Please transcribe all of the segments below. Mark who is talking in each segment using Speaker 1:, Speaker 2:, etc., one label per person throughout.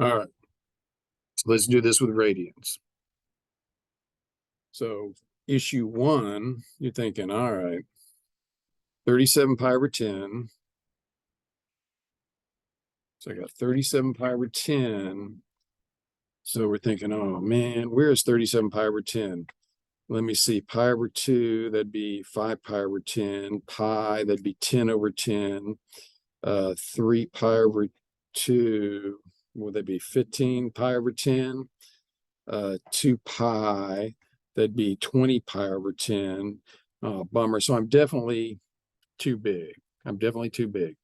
Speaker 1: All right, so let's do this with radians. So issue one, you're thinking, all right, 37 pi over 10. So I got 37 pi over 10. So we're thinking, oh man, where is 37 pi over 10? Let me see, pi over 2, that'd be 5 pi over 10. Pi, that'd be 10 over 10. 3 pi over 2, would that be 15 pi over 10? 2 pi, that'd be 20 pi over 10. Oh, bummer. So I'm definitely too big. I'm definitely too big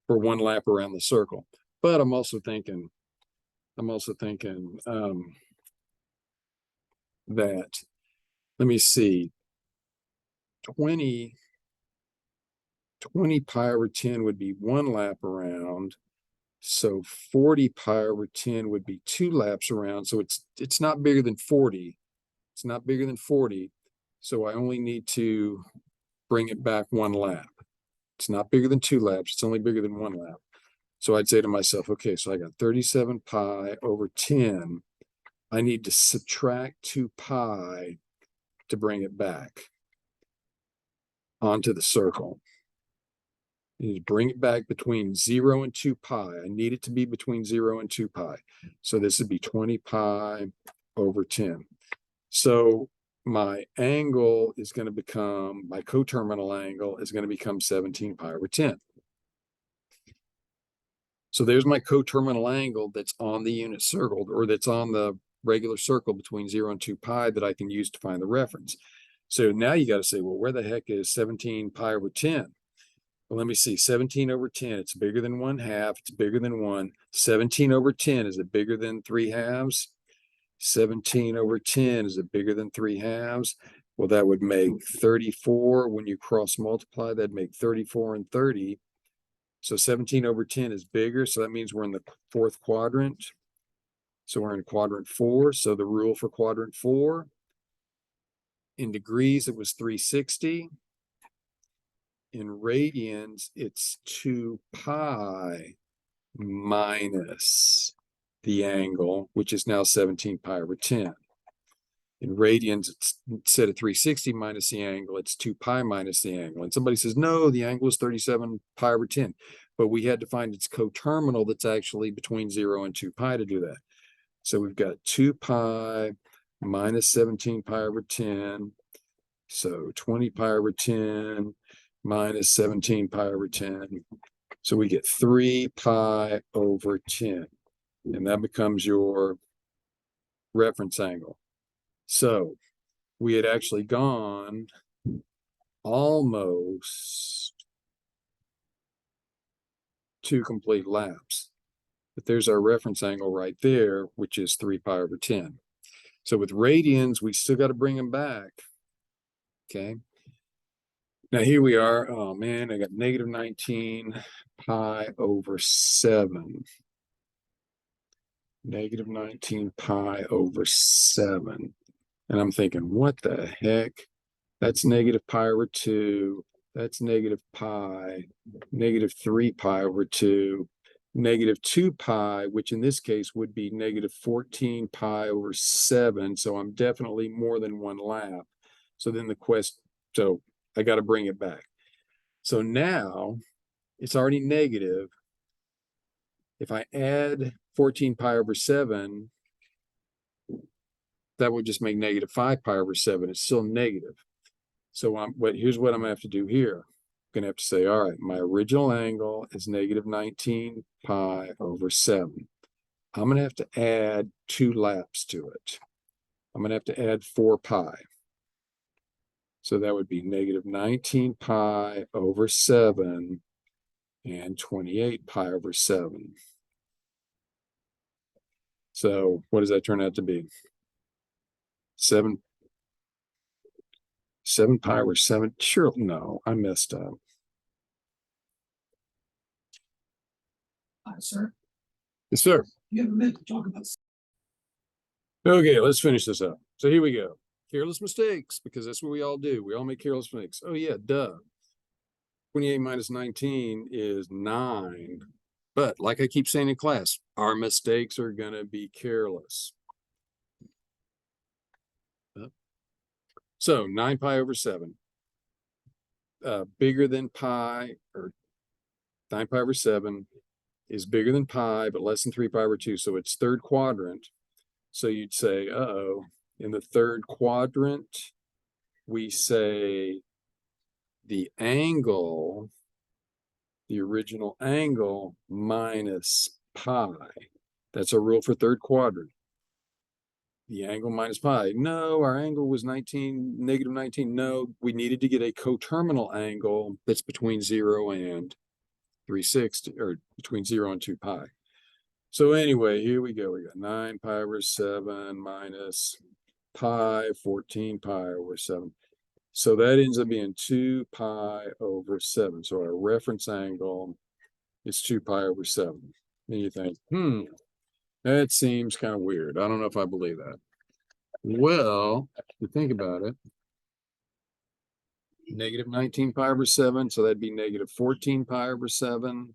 Speaker 1: for one lap around the circle. But I'm also thinking that, let me see, 20 pi over 10 would be one lap around. So 40 pi over 10 would be two laps around. So it's not bigger than 40. It's not bigger than 40. So I only need to bring it back one lap. It's not bigger than two laps. It's only bigger than one lap. So I'd say to myself, okay, so I got 37 pi over 10. I need to subtract 2 pi to bring it back onto the circle. I need to bring it back between 0 and 2 pi. I need it to be between 0 and 2 pi. So this would be 20 pi over 10. So my angle is going to become, my coterminal angle is going to become 17 pi over 10. So there's my coterminal angle that's on the unit circled, or that's on the regular circle between 0 and 2 pi that I can use to find the reference. So now you got to say, well, where the heck is 17 pi over 10? Well, let me see, 17 over 10, it's bigger than 1/2, it's bigger than 1. 17 over 10, is it bigger than 3/2? 17 over 10, is it bigger than 3/2? Well, that would make 34. When you cross multiply, that'd make 34 and 30. So 17 over 10 is bigger. So that means we're in the fourth quadrant. So we're in quadrant 4. So the rule for quadrant 4, in degrees, it was 360. In radians, it's 2 pi minus the angle, which is now 17 pi over 10. In radians, it's, instead of 360 minus the angle, it's 2 pi minus the angle. And somebody says, no, the angle is 37 pi over 10. But we had to find its coterminal that's actually between 0 and 2 pi to do that. So we've got 2 pi minus 17 pi over 10. So 20 pi over 10 minus 17 pi over 10. So we get 3 pi over 10. And that becomes your reference angle. So we had actually gone almost 2 complete laps. But there's our reference angle right there, which is 3 pi over 10. So with radians, we still got to bring them back. Okay. Now here we are. Oh man, I got negative 19 pi over 7. Negative 19 pi over 7. And I'm thinking, what the heck? That's negative pi over 2. That's negative pi, negative 3 pi over 2, negative 2 pi, which in this case would be negative 14 pi over 7. So I'm definitely more than one lap. So then so I got to bring it back. So now it's already negative. If I add 14 pi over 7, that would just make negative 5 pi over 7. It's still negative. So here's what I'm gonna have to do here. I'm gonna have to say, all right, my original angle is negative 19 pi over 7. I'm gonna have to add 2 laps to it. I'm gonna have to add 4 pi. So that would be negative 19 pi over 7 and 28 pi over 7. So what does that turn out to be? 7 pi over 7. Sure, no, I messed up.
Speaker 2: Sir,
Speaker 1: Yes, sir.
Speaker 2: you have a minute to talk about.
Speaker 1: Okay, let's finish this up. So here we go. Careless mistakes, because that's what we all do. We all make careless mistakes. Oh yeah, duh. 28 minus 19 is 9. But like I keep saying in class, Our mistakes are going to be careless. So 9 pi over 7. Bigger than pi, or 9 pi over 7 is bigger than pi, but less than 3 pi over 2. So it's third quadrant. So you'd say, uh-oh, in the third quadrant, we say the angle, the original angle minus pi. That's a rule for third quadrant. The angle minus pi. No, our angle was negative 19. No, we needed to get a coterminal angle that's between 0 and 360, or between 0 and 2 pi. So anyway, here we go. We got 9 pi over 7 minus pi, 14 pi over 7. So that ends up being 2 pi over 7. So our reference angle is 2 pi over 7. And you think, that seems kind of weird. I don't know if I believe that. Well, if you think about it, negative 19 pi over 7, so that'd be negative 14 pi over 7,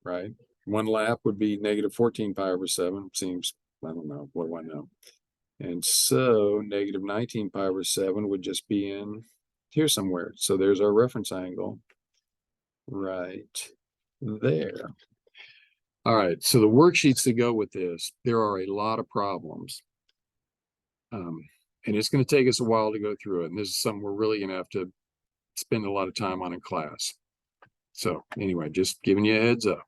Speaker 1: right? One lap would be negative 14 pi over 7. Seems, I don't know, what do I know? And so negative 19 pi over 7 would just be in here somewhere. So there's our reference angle right there. All right, so the worksheets that go with this, there are a lot of problems. And it's going to take us a while to go through it. And this is something we're really going to have to spend a lot of time on in class. So anyway, just giving you a heads up.